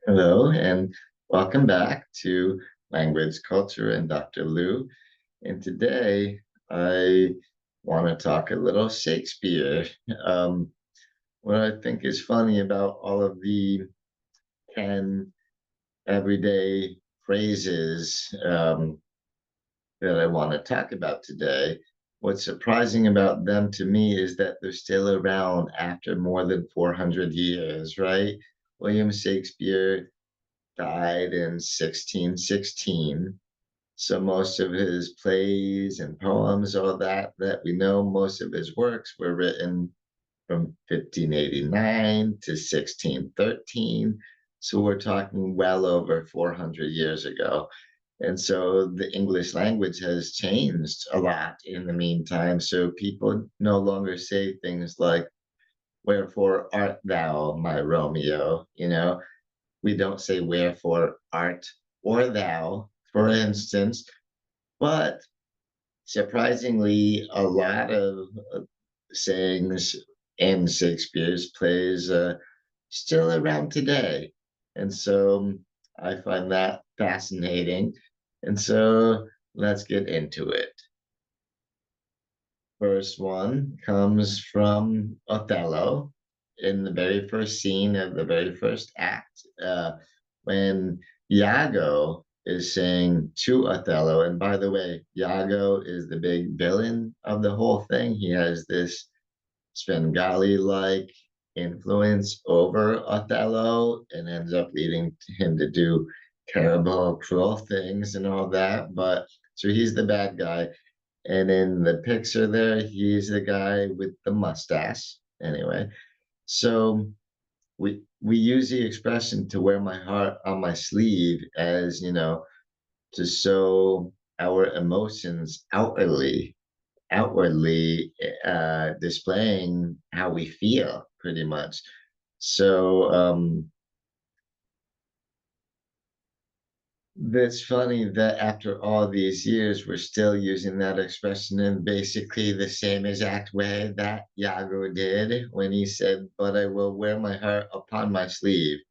Hello, and welcome back to Language, Culture, and Dr. Lou. And today I want to talk a little Shakespeare. Um, what I think is funny about all of the 10 everyday phrases that I want to talk about today, what's surprising about them to me is that they're still around after more than 400 years, right? William Shakespeare died in 1616. So most of his plays and poems, all that we know, most of his works were written from 1589 to 1613. So we're talking well over 400 years ago. And so the English language has changed a lot in the meantime. So people no longer say things like, "Wherefore art thou, my Romeo?" We don't say wherefore art or thou, for instance, but surprisingly, a lot of sayings in Shakespeare's plays still around today. And so I find that fascinating. And so let's get into it. First one comes from Othello in the very first scene of the very first act, when Iago is saying to Othello, and by the way, Iago is the big villain of the whole thing. He has this Svengali like influence over Othello and ends up leading him to do terrible, cruel things and all that. But so he's the bad guy. And in the picture there, he's the guy with the mustache. Anyway, so we use the expression to wear my heart on my sleeve as, to show our emotions outwardly displaying how we feel pretty much. So that's funny that after all these years, we're still using that expression in basically the same exact way that Iago did when he said, "But I will wear my heart upon my sleeve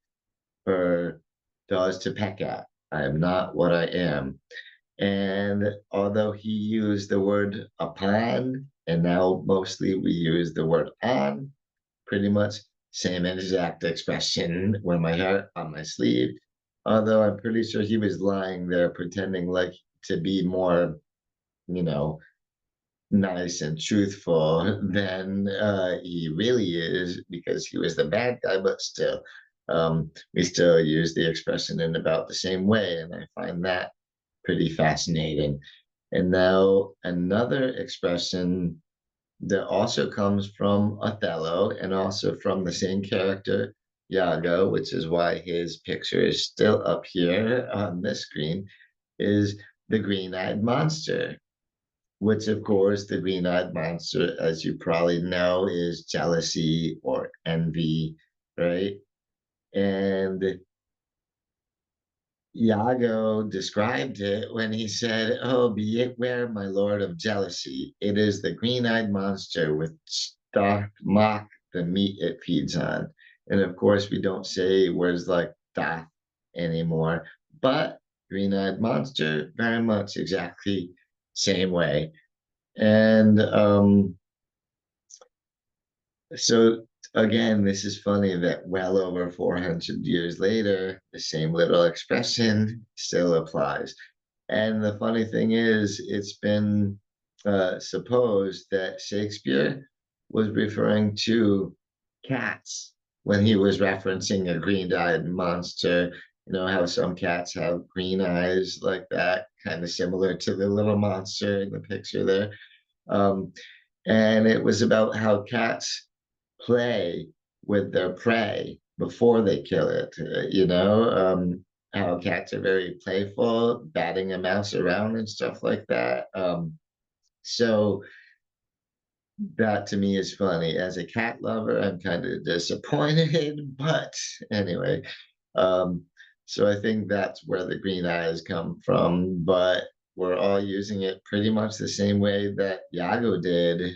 for dogs to peck at. I am not what I am." And although he used the word upon, and now mostly we use the word on, pretty much same exact expression, wear my heart on my sleeve. Although I'm pretty sure he was lying there pretending like to be more, you know, nice and truthful than he really is because he was the bad guy, but still, we still use the expression in about the same way. And I find that pretty fascinating. And now another expression that also comes from Othello and also from the same character, Iago, which is why his picture is still up here on the screen, is the green eyed monster, which, of course, the green eyed monster, as you probably know, is jealousy or envy, right? And Iago described it when he said, "Oh, be it ware, my lord of jealousy. It is the green-eyed monster which doth mock the meat it feeds on." And of course, we don't say words like doth anymore, but green-eyed monster, very much exactly same way. And so again, this is funny that well over 400 years later, the same little expression still applies. And the funny thing is, it's been supposed that Shakespeare was referring to cats when he was referencing a green-eyed monster. You know how some cats have green eyes like that, kind of similar to the little monster in the picture there. Um, and it was about how cats play with their prey before they kill it. How cats are very playful, batting a mouse around and stuff like that. So that to me is funny. As a cat lover, I'm kind of disappointed, but anyway. Um, so I think that's where the green eyes come from, but we're all using it pretty much the same way that Iago did,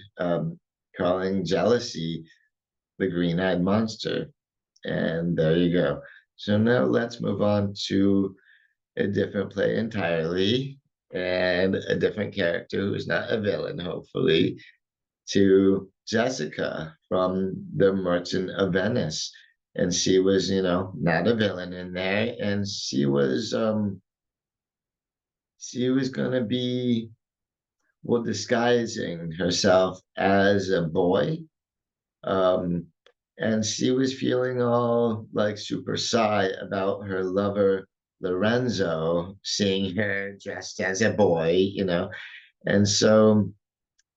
calling jealousy the green-eyed monster. And there you go. So now let's move on to a different play entirely and a different character who's not a villain, hopefully, to Jessica from The Merchant of Venice. And she was, not a villain in there, and she was gonna be, well, disguising herself as a boy. Um, and she was feeling all like super shy about her lover Lorenzo seeing her dressed as a boy. And so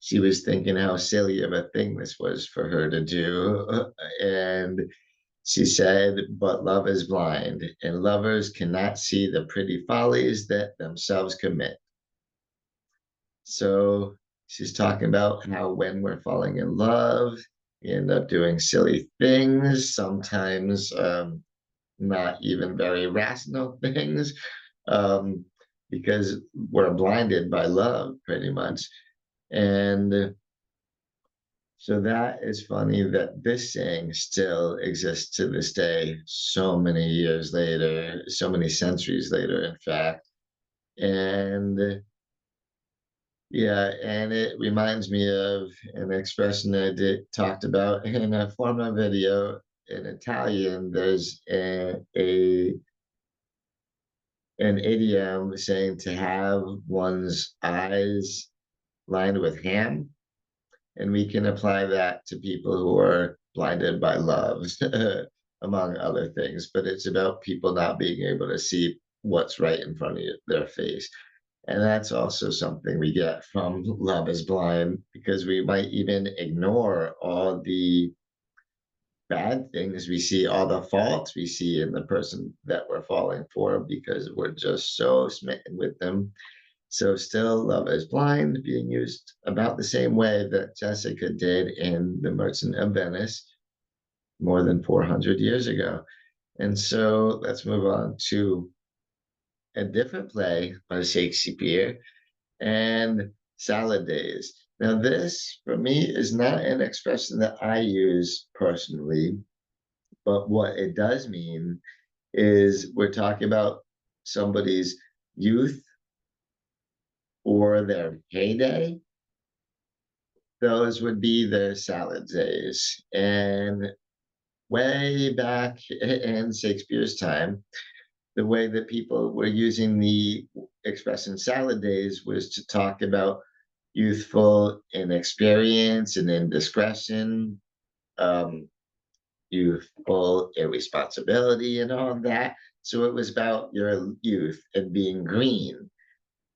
she was thinking how silly of a thing this was for her to do. And she said, but love is blind, and lovers cannot see the pretty follies that themselves commit. So she's talking about how when we're falling in love, we end up doing silly things, sometimes not even very rational things, um, because we're blinded by love, pretty much. And so that is funny that this saying still exists to this day, so many years later, so many centuries later, in fact. And yeah, and it reminds me of an expression I did talked about in a former video in Italian. There's an idiom saying to have one's eyes lined with ham, and we can apply that to people who are blinded by love, among other things. But it's about people not being able to see what's right in front of their face. And that's also something we get from Love is Blind, because we might even ignore all the bad things we see, all the faults we see in the person that we're falling for, because we're just so smitten with them. So, still, Love is Blind being used about the same way that Jessica did in The Merchant of Venice more than 400 years ago. And so, let's move on to a different play by Shakespeare and salad days. Now, this for me is not an expression that I use personally, but what it does mean is we're talking about somebody's youth or their heyday. Those would be their salad days. And way back in Shakespeare's time, the way that people were using the expression salad days was to talk about youthful inexperience and indiscretion, um, youthful irresponsibility, and all of that. So it was about your youth and being green,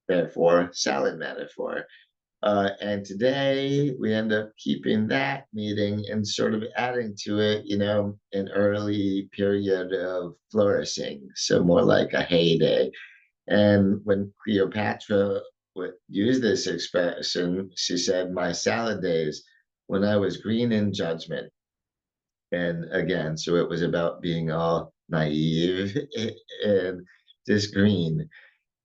therefore, salad metaphor. And today we end up keeping that meaning and sort of adding to it, an early period of flourishing. So more like a heyday. And when Cleopatra would use this expression, she said, my salad days when I was green in judgment. And again, so it was about being all naive and just green.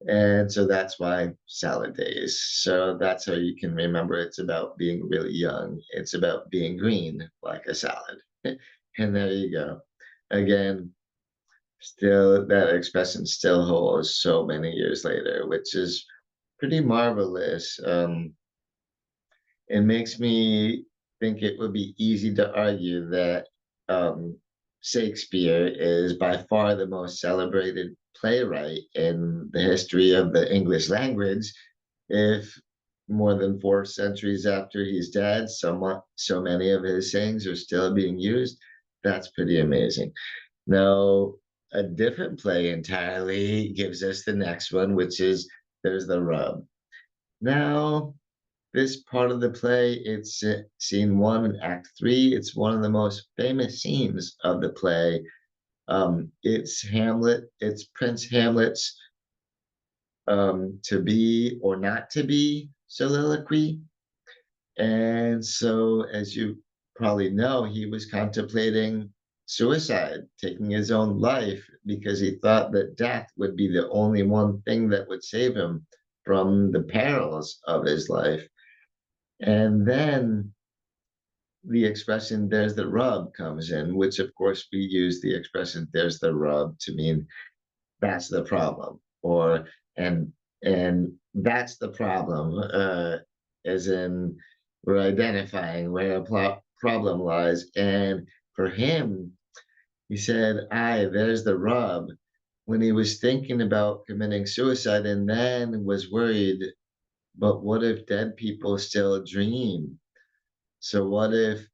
And so that's why salad days. So that's how you can remember it's about being really young. It's about being green like a salad. And there you go. Again, still that expression still holds so many years later, which is pretty marvelous. It makes me think it would be easy to argue that um, Shakespeare is by far the most celebrated playwright in the history of the English language. If more than 4 centuries after he's dead, so many of his sayings are still being used, that's pretty amazing. Now, a different play entirely gives us the next one, which is There's the Rub. Now, this part of the play, it's scene one in Act Three. It's one of the most famous scenes of the play. It's Hamlet. It's Prince Hamlet's "To Be or Not to Be" soliloquy. And so, as you probably know, he was contemplating suicide, taking his own life, because he thought that death would be the only one thing that would save him from the perils of his life. And then the expression "there's the rub" comes in, which of course we use the expression "there's the rub" to mean that's the problem, or and and that's the problem, as in we're identifying where a problem lies. And for him, he said, "Aye, there's the rub." When he was thinking about committing suicide, and then was worried, but what if dead people still dream? So what if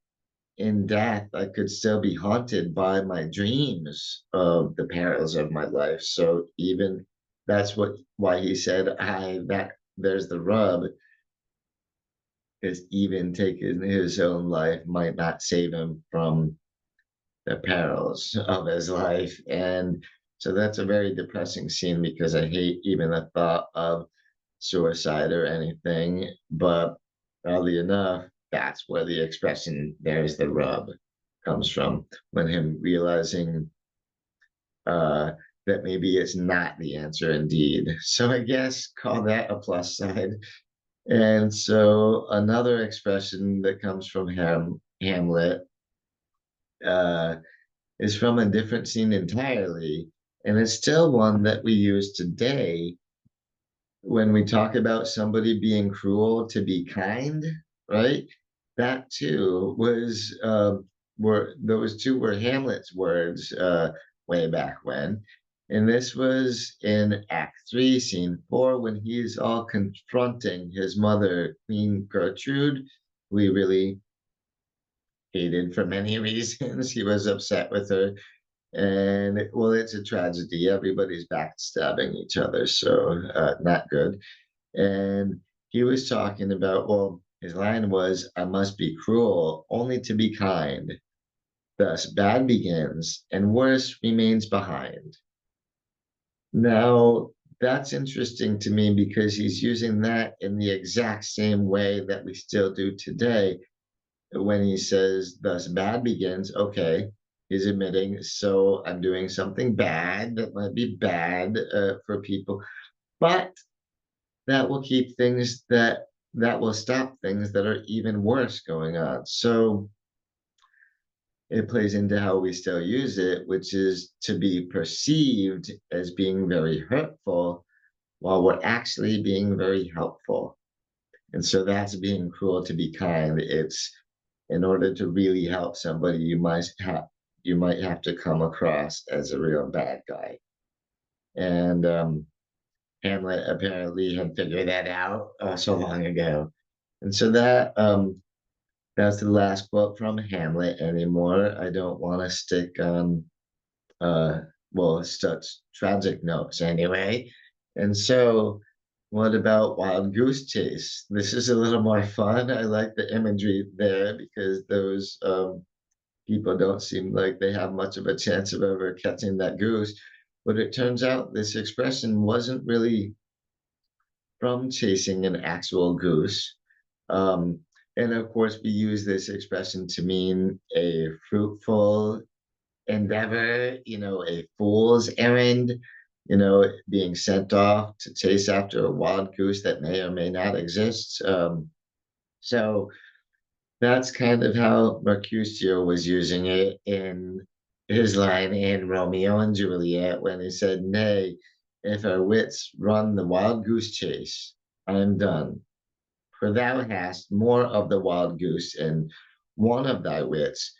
in death I could still be haunted by my dreams of the perils of my life? So even that's what why he said, I that there's the rub, is even taking his own life might not save him from the perils of his life. And so that's a very depressing scene because I hate even the thought of suicide or anything. But oddly enough, that's where the expression "there's the rub" comes from, when him realizing uh, that maybe it's not the answer indeed. So I guess call that a plus side. And so another expression that comes from Hamlet uh, is from a different scene entirely, and it's still one that we use today when we talk about somebody being cruel to be kind, right? That too was were those two were Hamlet's words way back when. And this was in Act 3, Scene 4, when he's all confronting his mother, Queen Gertrude, who he really hated for many reasons. He was upset with her, and well, it's a tragedy. Everybody's backstabbing each other, so not good. And he was talking about, well, his line was, "I must be cruel only to be kind. Thus, bad begins and worse remains behind." Now, that's interesting to me because he's using that in the exact same way that we still do today. When he says, "Thus, bad begins," okay, he's admitting, so I'm doing something bad that might be bad for people, but that will keep things that will stop things that are even worse going on. So it plays into how we still use it, which is to be perceived as being very hurtful while we're actually being very helpful. And so that's being cruel to be kind. It's in order to really help somebody, you might have to come across as a real bad guy. And Hamlet apparently had figured that out so long ago. And so that's the last quote from Hamlet anymore. I don't want to stick on uh well such tragic notes anyway. And so what about Wild Goose Chase? This is a little more fun. I like the imagery there because those people don't seem like they have much of a chance of ever catching that goose. But it turns out this expression wasn't really from chasing an actual goose. Um, and of course, we use this expression to mean a fruitful endeavor, a fool's errand, being sent off to chase after a wild goose that may or may not exist. So that's kind of how Mercutio was using it in his line in Romeo and Juliet when he said, "Nay, if our wits run the wild goose chase, I am done. For thou hast more of the wild goose in one of thy wits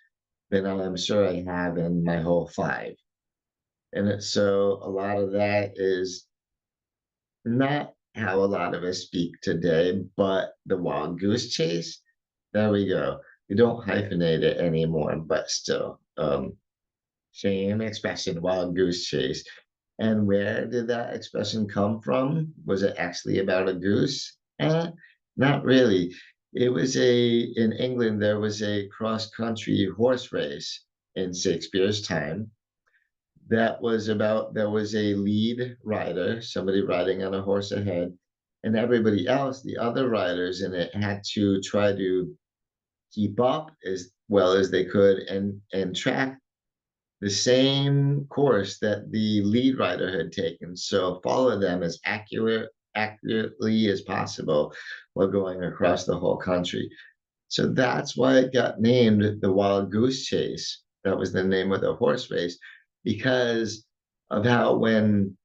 than I am sure I have in my whole 5." And so a lot of that is not how a lot of us speak today, but the wild goose chase, there we go. We don't hyphenate it anymore, but still, same expression, wild goose chase. And where did that expression come from? Was it actually about a goose? Not really. It was in England, there was a cross country horse race in Shakespeare's time there was a lead rider, somebody riding on a horse ahead, and everybody else, the other riders in it, had to try to keep up as well as they could and track the same course that the lead rider had taken. So follow them as accurately as possible while going across the whole country. So that's why it got named the Wild Goose Chase. That was the name of the horse race because of how when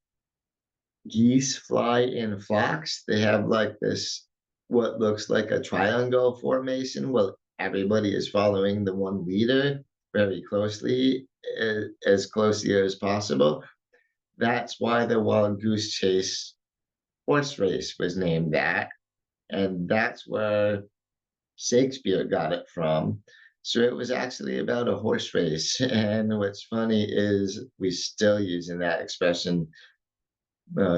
geese fly in flocks, they have like this what looks like a triangle formation. Well, everybody is following the one leader very closely, as closely as possible. That's why the Wild Goose Chase horse race was named that. And that's where Shakespeare got it from. So it was actually about a horse race. And what's funny is we still using that expression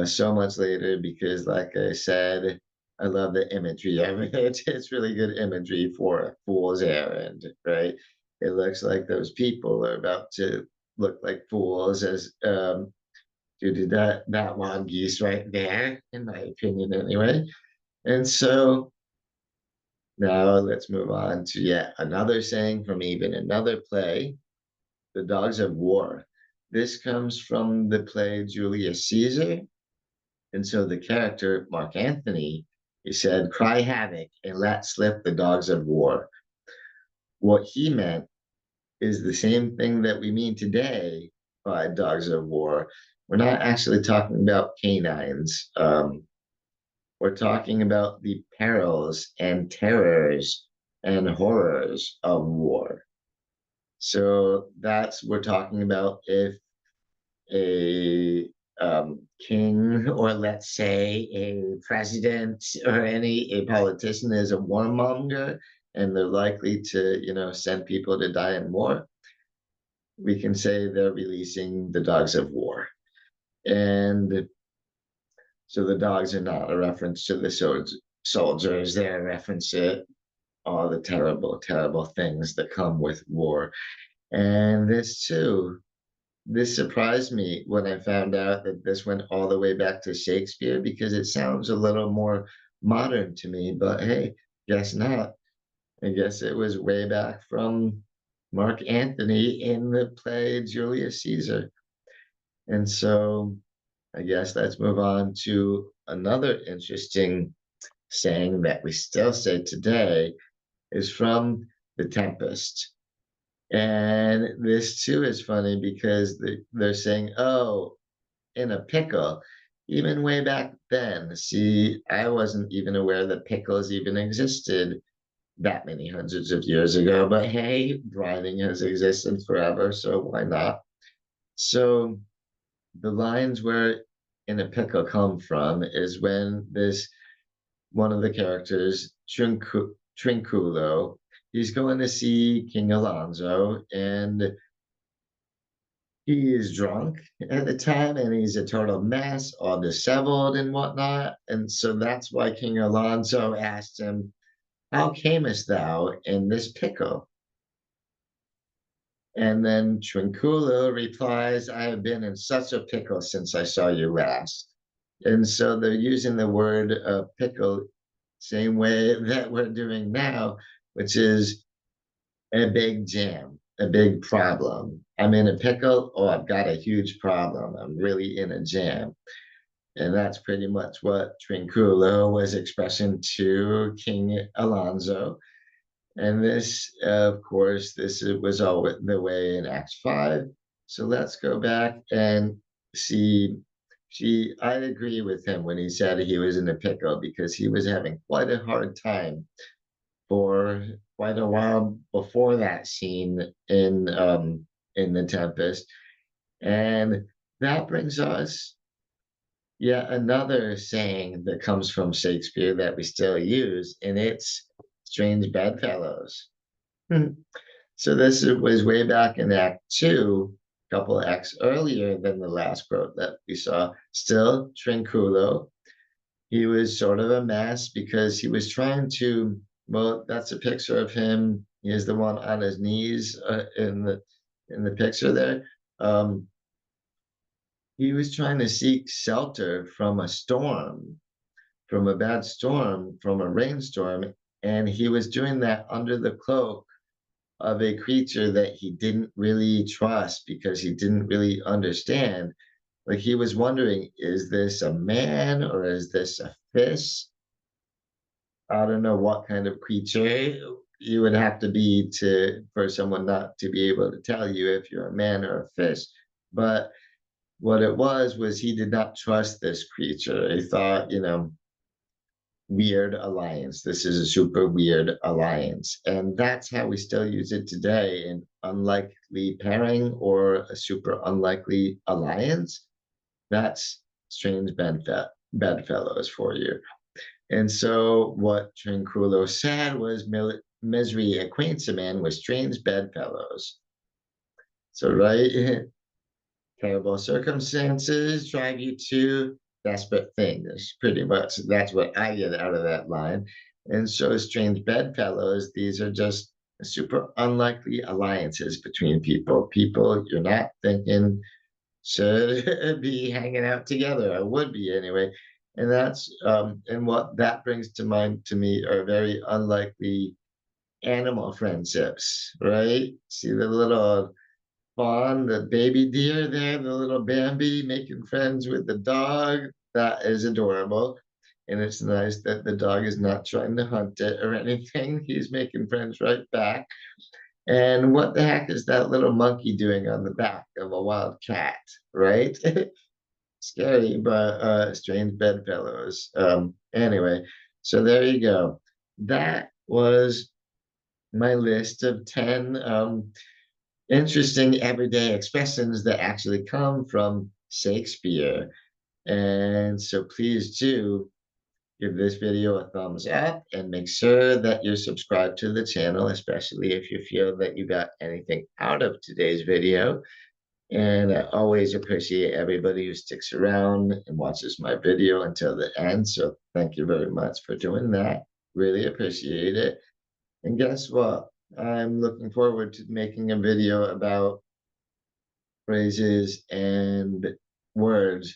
so much later because, like I said, I love the imagery of it. It's really good imagery for a fool's errand, right? It looks like those people are about to look like fools as due to that wild geese right there, in my opinion, anyway. And so now let's move on to yet another saying from even another play, The Dogs of War. This comes from the play Julius Caesar. And so the character, Mark Antony, he said, cry havoc and let slip the dogs of war. What he meant is the same thing that we mean today by dogs of war. We're not actually talking about canines. We're talking about the perils and terrors and horrors of war. So that's we're talking about if a king or let's say a president or any a politician is a warmonger and they're likely to send people to die in war, we can say they're releasing the dogs of war. And so the dogs are not a reference to the soldiers, they're a reference to all the terrible terrible things that come with war. And this surprised me when I found out that this went all the way back to Shakespeare because it sounds a little more modern to me, but hey, guess not. I guess it was way back from Mark Antony in the play Julius Caesar. And so I guess let's move on to another interesting saying that we still say today is from The Tempest. And this too is funny because they're saying, oh, in a pickle, even way back then. See, I wasn't even aware that pickles even existed that many hundreds of years ago, but hey, brining has existed forever, so why not? So the lines where in a pickle come from is when this one of the characters, Trinculo, he's going to see King Alonso, and he is drunk at the time and he's a total mess, all disheveled and whatnot. And so that's why King Alonso asked him, how camest thou in this pickle? And then Trinculo replies, I have been in such a pickle since I saw you last. And so they're using the word pickle same way that we're doing now, which is a big jam, a big problem. I'm in a pickle. Oh, I've got a huge problem. I'm really in a jam. And that's pretty much what Trinculo was expressing to King Alonso. And this, of course, was all the way in Acts 5. So let's go back and see. I agree with him when he said he was in a pickle because he was having quite a hard time for quite a while before that scene in the Tempest. And that brings us yet another saying that comes from Shakespeare that we still use, and it's strange bedfellows. So this was way back in Act 2, a couple of acts earlier than the last quote that we saw. Still, Trinculo, he was sort of a mess because he was trying to, well, that's a picture of him. He is the one on his knees in the picture there. He was trying to seek shelter from a storm, from a bad storm, from a rainstorm, and he was doing that under the cloak of a creature that he didn't really trust because he didn't really understand. Like he was wondering, is this a man or is this a fish? I don't know what kind of creature you would have to be to for someone not to be able to tell you if you're a man or a fish. But what it was he did not trust this creature. He thought, weird alliance. This is a super weird alliance. And that's how we still use it today in unlikely pairing or a super unlikely alliance. That's strange bedfellows for you. And so what Tranquillo said was misery acquaints a man with strange bedfellows. So, right, terrible circumstances drive you to desperate things. Pretty much that's what I get out of that line. And so, strange bedfellows, these are just super unlikely alliances between people. People you're not thinking should be hanging out together. I would be anyway. And and what that brings to mind to me are very unlikely animal friendships, right? See the little fawn, the baby deer there, the little Bambi making friends with the dog. That is adorable. And it's nice that the dog is not trying to hunt it or anything. He's making friends right back. And what the heck is that little monkey doing on the back of a wild cat, right? Scary, but strange bedfellows. Anyway, so there you go. That was my list of 10 interesting everyday expressions that actually come from Shakespeare. And so please do give this video a thumbs up and make sure that you're subscribed to the channel, especially if you feel that you got anything out of today's video. And I always appreciate everybody who sticks around and watches my video until the end. So thank you very much for doing that. Really appreciate it. And guess what? I'm looking forward to making a video about phrases and words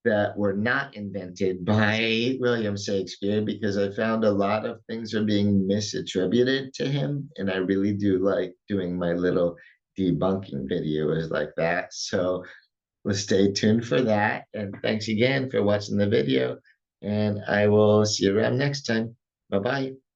that were not invented by William Shakespeare because I found a lot of things are being misattributed to him. And I really do like doing my little debunking videos like that. So let's stay tuned for that. And thanks again for watching the video. And I will see you around next time. Bye bye.